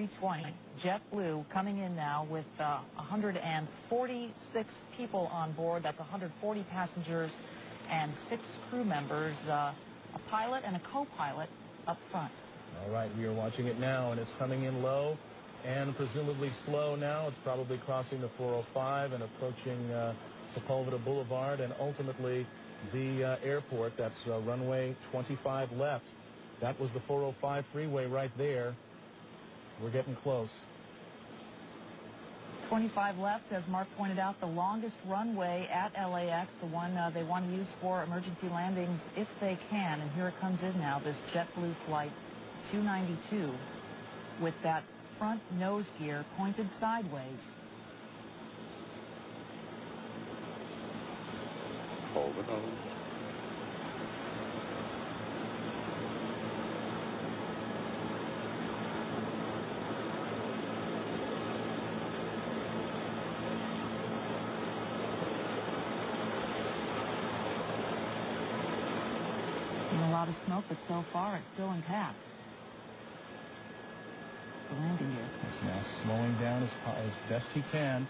A320 JetBlue coming in now with 146 people on board. That's 140 passengers and 6 crew members, a pilot and a co-pilot up front. All right, we are watching it now, and it's coming in low and presumably slow now. It's probably crossing the 405 and approaching Sepulveda Boulevard and ultimately the airport. That's runway 25 left. That was the 405 freeway right there. We're getting close. 25 left, as Mark pointed out, the longest runway at LAX, the one they want to use for emergency landings if they can. And here it comes in now, this JetBlue flight 292 with that front nose gear pointed sideways. Hold it on. Seen a lot of smoke, but so far it's still intact. The landing gear. He's now slowing down as best he can.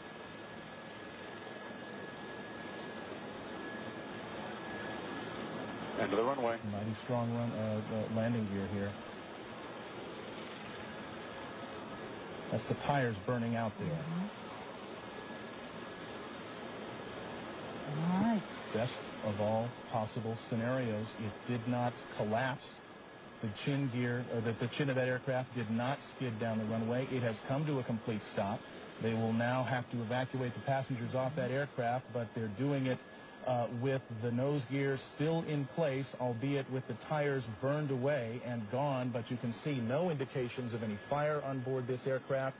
End of the runway. Mighty strong landing gear here. That's the tires burning out there. All right. Best of all possible scenarios, it did not collapse. The chin gear, or the chin of that aircraft did not skid down the runway. It has come to a complete stop. They will now have to evacuate the passengers off that aircraft, but they're doing it with the nose gear still in place, albeit with the tires burned away and gone. But you can see no indications of any fire on board this aircraft.